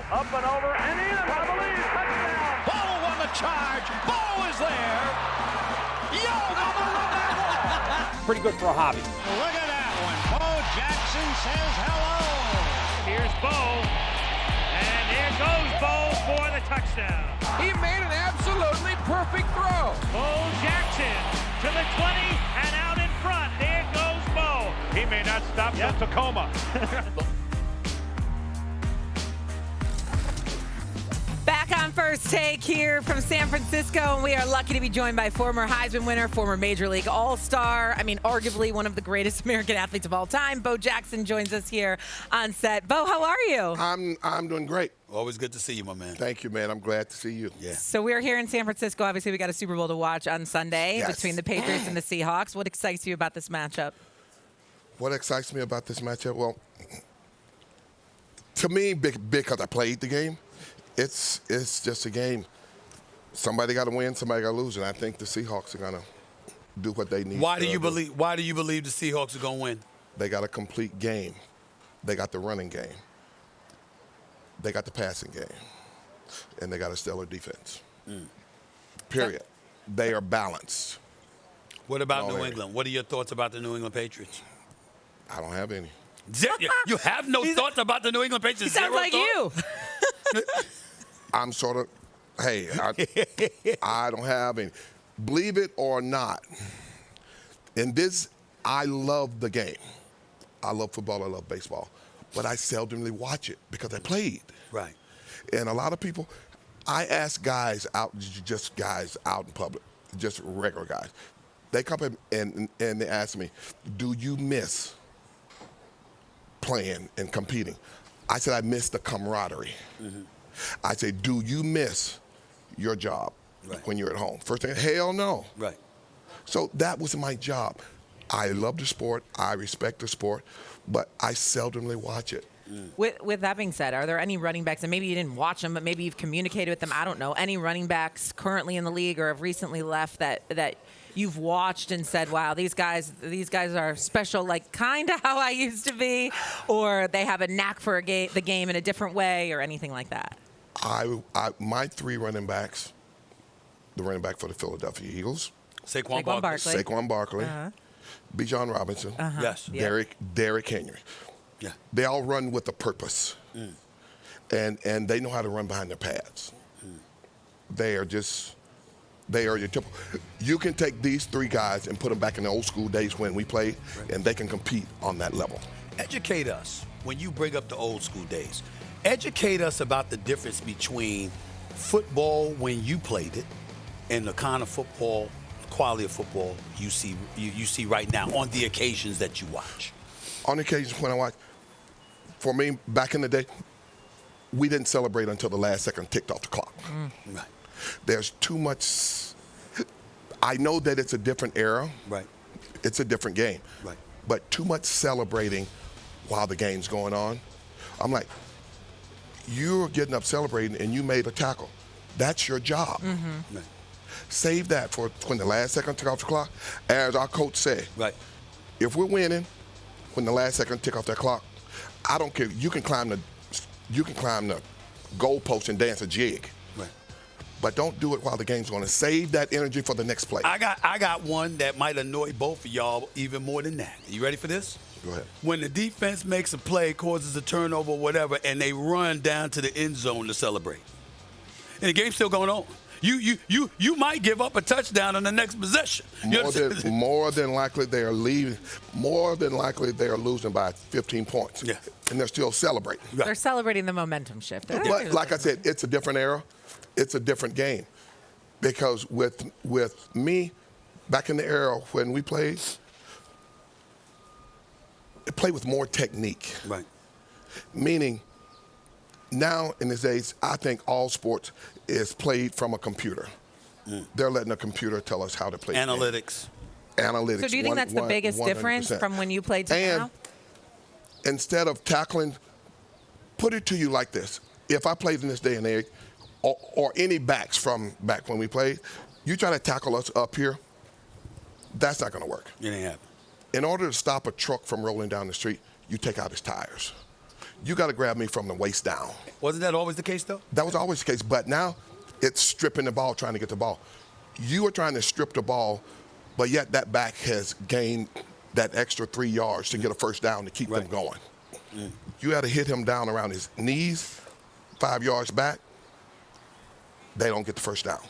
Up and over and in, I believe. Touchdown. Bo on the charge. Bo is there. Yo, mama, love that one. Pretty good for a hobby. Look at that one. Bo Jackson says hello. Here's Bo. And there goes Bo for the touchdown. He made an absolutely perfect throw. Bo Jackson to the 20 and out in front. There goes Bo. He may not stop till Tacoma. Back on First Take here from San Francisco, and we are lucky to be joined by former Heisman winner, former Major League All-Star, arguably one of the greatest American athletes of all time. Bo Jackson joins us here on set. Bo, how are you? I'm doing great. Always good to see you, my man. Thank you, man. I'm glad to see you. Yeah. So we're here in San Francisco. Obviously, we got a Super Bowl to watch on Sunday between the Patriots and the Seahawks. What excites you about this matchup? What excites me about this matchup? Well, to me, because I played the game, it's just a game. Somebody got to win, somebody got to lose, and I think the Seahawks are gonna do what they need. Why do you believe the Seahawks are gonna win? They got a complete game. They got the running game. They got the passing game, and they got a stellar defense. Period. They are balanced. What about New England? What are your thoughts about the New England Patriots? I don't have any. You have no thoughts about the New England Patriots? Sounds like you. I'm sort of, hey, I don't have any. Believe it or not, in this, I love the game. I love football, I love baseball, but I seldomly watch it because I played. Right. And a lot of people, I ask guys out, just guys out in public, just regular guys. They come in and they ask me, do you miss playing and competing? I said, I miss the camaraderie. I say, do you miss your job when you're at home? First thing, hell no. Right. So that was my job. I love the sport. I respect the sport, but I seldomly watch it. With that being said, are there any running backs, and maybe you didn't watch them, but maybe you've communicated with them, I don't know, any running backs currently in the league or have recently left that you've watched and said, wow, these guys are special, like kind of how I used to be, or they have a knack for the game in a different way or anything like that? My three running backs, the running back for the Philadelphia Eagles, Saquon Barkley, Bijan Robinson, yes, Derrick Henry. Yeah. They all run with a purpose, and they know how to run behind their pads. They are your typical. You can take these three guys and put them back in the old school days when we played, and they can compete on that level. Educate us when you bring up the old school days. Educate us about the difference between football when you played it and the kind of football, quality of football you see right now on the occasions that you watch. On the occasions when I watch, for me, back in the day, we didn't celebrate until the last second ticked off the clock. Right. There's too much. I know that it's a different era. Right. It's a different game. Right. But too much celebrating while the game's going on. I'm like, you're getting up celebrating and you made a tackle. That's your job. Right. Save that for when the last second tick off the clock. As our coach said, Right. if we're winning, when the last second tick off that clock, I don't care. You can climb the goalpost and dance a jig. Right. But don't do it while the game's going. Save that energy for the next play. I got one that might annoy both of y'all even more than that. You ready for this? Go ahead. When the defense makes a play, causes a turnover, whatever, and they run down to the end zone to celebrate, and the game's still going on. You might give up a touchdown on the next possession. More than likely they are leaving. More than likely they are losing by 15 points. Yeah. And they're still celebrating. Right. They're celebrating the momentum shift. But like I said, it's a different era. It's a different game. Because with me, back in the era when we played, it played with more technique. Right. Meaning, now in these days, I think all sports is played from a computer. They're letting a computer tell us how to play. Analytics. Analytics. So do you think that's the biggest 100%. difference from when you played to now? Instead of tackling, put it to you like this. If I played in this day and age, or any backs from back when we played, you try to tackle us up here, that's not going to work. It ain't happening. In order to stop a truck from rolling down the street, you take out his tires. you got to grab me from the waist down. Wasn't that always the case, though? That was always the case, but now it's stripping the ball, trying to get the ball. You are trying to strip the ball, but yet that back has gained that extra 3 yards to get a first down to keep them going. You had to hit him down around his knees, 5 yards back. They don't get the first down.